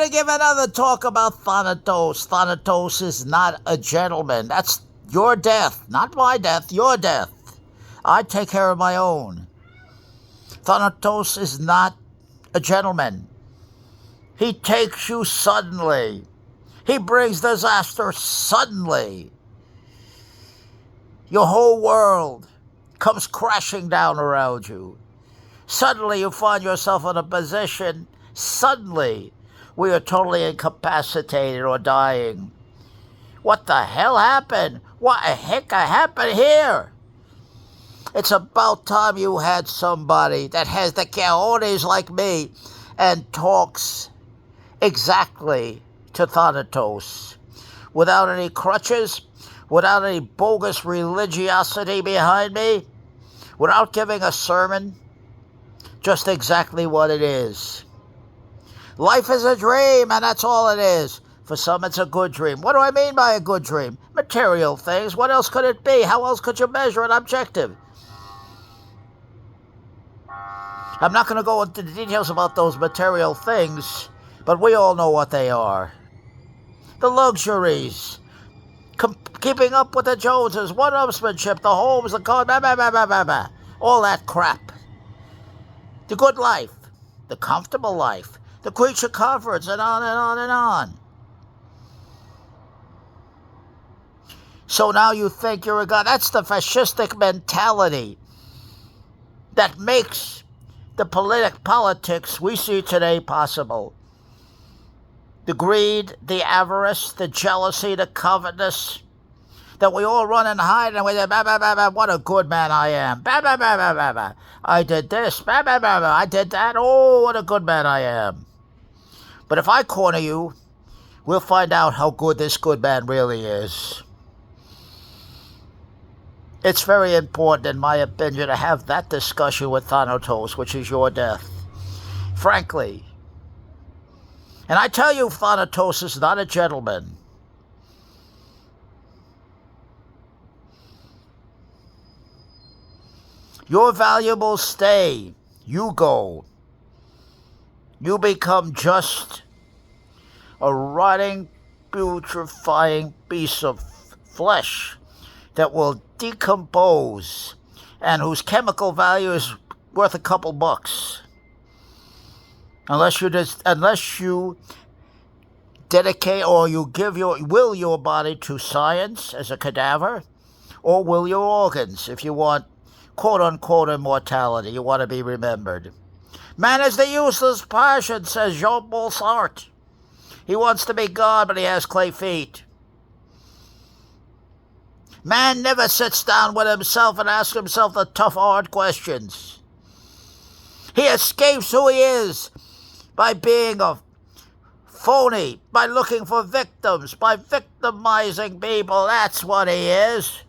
going to give another talk about Thanatos. Thanatos is not a gentleman. That's your death, not my death, your death. I take care of my own. Thanatos is not a gentleman. He takes you suddenly. He brings disaster suddenly. Your whole world comes crashing down around you. Suddenly you find yourself in a position, suddenly, where you're totally incapacitated or dying. What the hell happened? What the heck happened here? It's about time you had somebody that has the cojones like me and talks exactly to Thanatos, without any crutches, without any bogus religiosity behind me, without giving a sermon, just exactly what it is. Life is a dream, and that's all it is. For some, it's a good dream. What do I mean by a good dream? Material things. What else could it be? How else could you measure an objective? I'm not going to go into the details about those material things, but we all know what they are. The luxuries, keeping up with the Joneses, one-upsmanship, the homes, the cars, all that crap. The good life, the comfortable life, the creature comforts, and on and on and on. So now you think you're a god. That's the fascistic mentality that makes the politics we see today possible. The greed, the avarice, the jealousy, the covetousness, that we all run and hide and we say, what a good man I am. I did this, I did that, oh, what a good man I am. But if I corner you, we'll find out how good this good man really is. It's very important, in my opinion, to have that discussion with Thanatos, which is your death. Frankly. And I tell you, Thanatos is not a gentleman. Your valuables stay. You go. You become just a rotting, putrefying piece of flesh that will decompose and whose chemical value is worth a couple bucks. Unless you dedicate or you will your body to science as a cadaver, or will your organs if you want quote-unquote immortality, you want to be remembered. Man is the useless passion, says Jean-Paul Sartre. He wants to be God, but he has clay feet. Man never sits down with himself and asks himself the tough, hard questions. He escapes who he is by being a phony, by looking for victims, by victimizing people. That's what he is.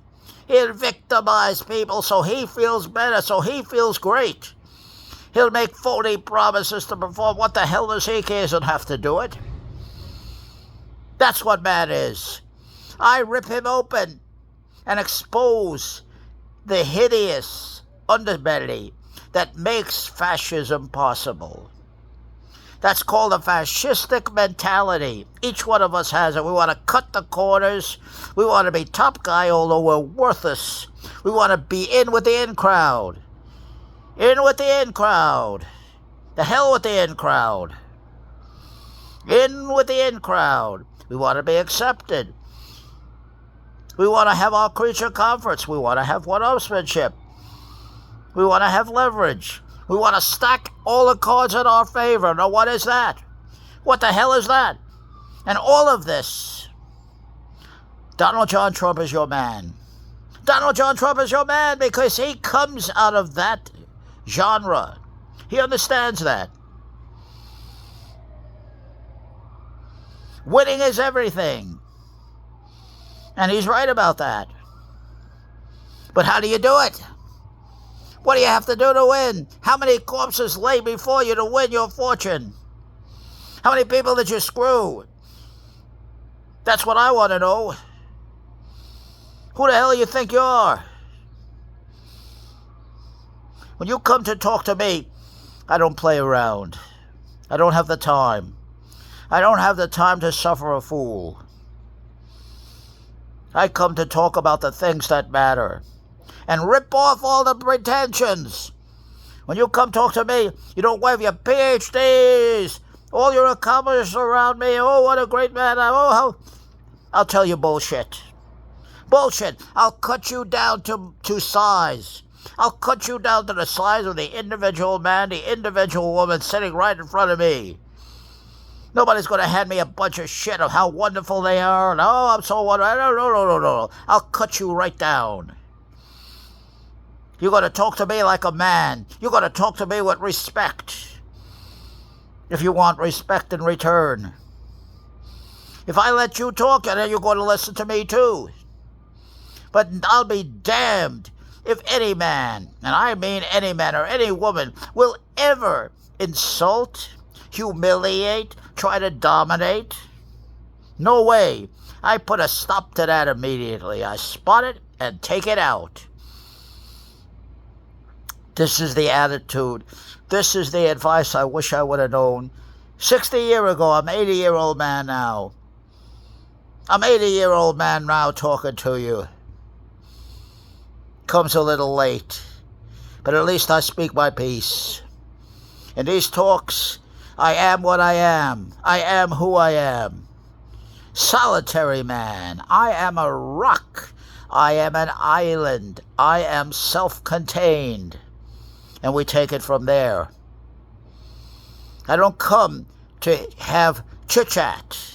He'll victimize people so he feels better, so he feels great. He'll make phony promises to perform. What the hell does he care? He doesn't have to do it. That's what man is. I rip him open and expose the hideous underbelly that makes fascism possible. That's called a fascistic mentality. Each one of us has it. We want to cut the corners. We want to be top guy, although we're worthless. We want to be in with the in crowd. In with the in crowd. The hell with the in crowd. In with the in crowd. We want to be accepted. We want to have our creature comforts. We want to have one-upsmanship. We want to have leverage. We want to stack all the cards in our favor. Now, what is that? What the hell is that? And all of this, Donald John Trump is your man. Donald John Trump is your man because he comes out of that genre. He understands that. Winning is everything. And he's right about that. But how do you do it? What do you have to do to win? How many corpses lay before you to win your fortune? How many people did you screw? That's what I want to know. Who the hell do you think you are? When you come to talk to me, I don't play around. I don't have the time. I don't have the time to suffer a fool. I come to talk about the things that matter and rip off all the pretensions. When you come talk to me, you don't wave your PhDs, all your accomplishments around me. Oh, what a great man. I'll tell you bullshit. Bullshit. I'll cut you down to size. I'll cut you down to the size of the individual man, the individual woman sitting right in front of me. Nobody's going to hand me a bunch of shit of how wonderful they are. And, oh, I'm so wonderful. No. I'll cut you right down. You're going to talk to me like a man. You're going to talk to me with respect. If you want respect in return. If I let you talk, then you're going to listen to me too. But I'll be damned if any man, and I mean any man or any woman, will ever insult, humiliate, try to dominate. No way. I put a stop to that immediately. I spot it and take it out. This is the attitude. This is the advice I wish I would have known 60 years ago. I'm 80-year-old man now. I'm 80-year-old man now talking to you. Comes a little late, but at least I speak my piece. In these talks, I am what I am. I am who I am. Solitary man. I am a rock. I am an island. I am self-contained. And we take it from there. I don't come to have chit-chat.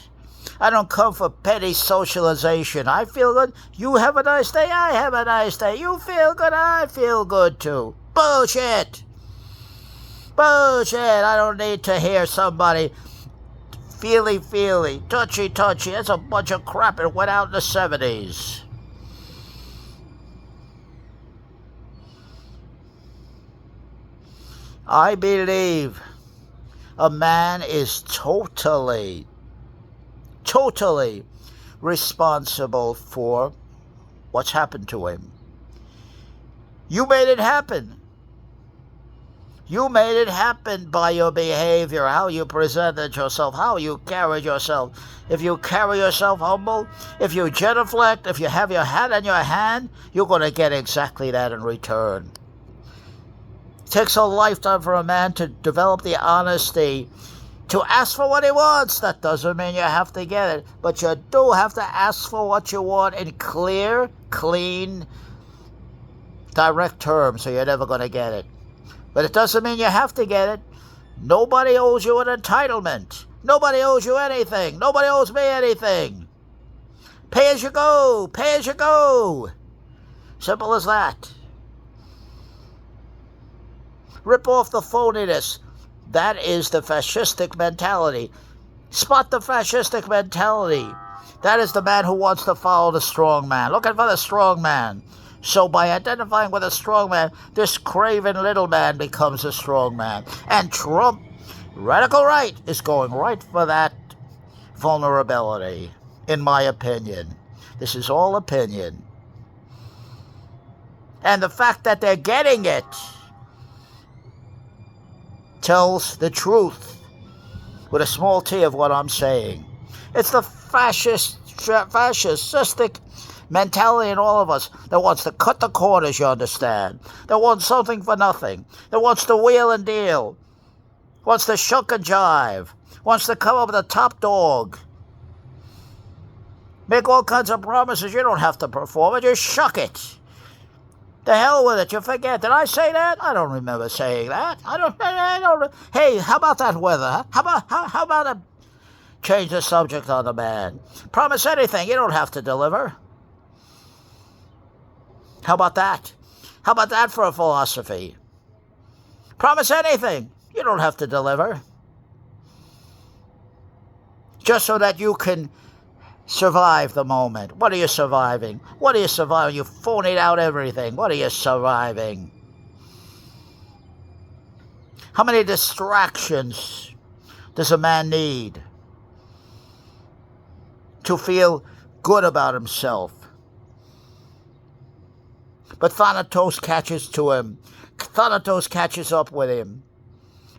I don't come for petty socialization. I feel good. You have a nice day. I have a nice day. You feel good. I feel good too. Bullshit. Bullshit. I don't need to hear somebody feely, touchy. That's a bunch of crap. It went out in the 70s. I believe a man is totally responsible for what's happened to him. You made it happen. You made it happen by your behavior, how you presented yourself, how you carried yourself. If you carry yourself humble, if you genuflect, if you have your hat in your hand, you're going to get exactly that in return. It takes a lifetime for a man to develop the honesty to ask for what he wants. That doesn't mean you have to get it, but you do have to ask for what you want in clear, clean, direct terms, so you're never going to get it. But it doesn't mean you have to get it. Nobody owes you an entitlement. Nobody owes you anything. Nobody owes me anything. Pay as you go. Pay as you go. Simple as that. Rip off the phoniness. That is the fascistic mentality. Spot the fascistic mentality. That is the man who wants to follow the strong man, looking for the strong man. So by identifying with a strong man, this craven little man becomes a strong man. And Trump, radical right, is going right for that vulnerability, in my opinion. This is all opinion. And the fact that they're getting it tells the truth with a small t of what I'm saying. It's the fascistic mentality in all of us that wants to cut the corners, you understand, that wants something for nothing, that wants to wheel and deal, wants to shuck and jive, wants to come up with a top dog, make all kinds of promises. You don't have to perform it, just shuck it. The hell with it, you forget. Did I say that? I don't remember saying that. I don't. Hey, how about that weather? How about a change the subject on the man? Promise anything, you don't have to deliver. How about that? How about that for a philosophy? Promise anything, you don't have to deliver. Just so that you can survive the moment. What are you surviving? What are you surviving? You phonied out everything. What are you surviving? How many distractions does a man need to feel good about himself? But Thanatos catches to him. Thanatos catches up with him.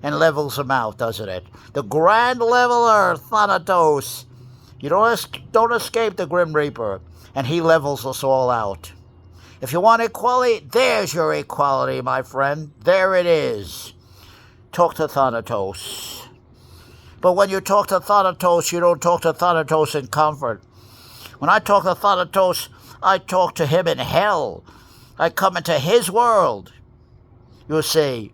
and levels them out, doesn't it? The Grand Leveler, Thanatos. You don't escape the Grim Reaper, and he levels us all out. If you want equality, there's your equality, my friend. There it is. Talk to Thanatos. But when you talk to Thanatos, you don't talk to Thanatos in comfort. When I talk to Thanatos, I talk to him in hell. I come into his world. You see.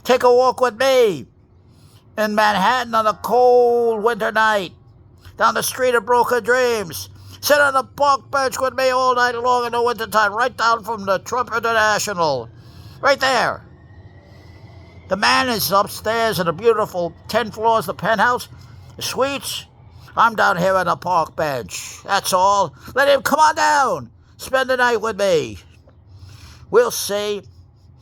Take a walk with me in Manhattan on a cold winter night, down the street of broken dreams. Sit on the park bench with me all night long in the wintertime, right down from the Trump International. Right there. The man is upstairs in a beautiful 10 floors, the penthouse, the suites. I'm down here on the park bench. That's all. Let him come on down. Spend the night with me. We'll see.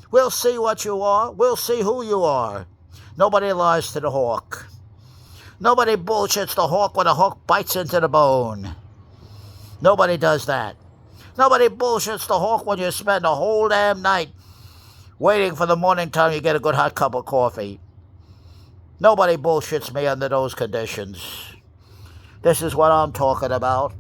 We'll see what you are. We'll see who you are. Nobody lies to the hawk. Nobody bullshits the hawk when the hawk bites into the bone. Nobody does that. Nobody bullshits the hawk when you spend the whole damn night waiting for the morning time you get a good hot cup of coffee. Nobody bullshits me under those conditions. This is what I'm talking about.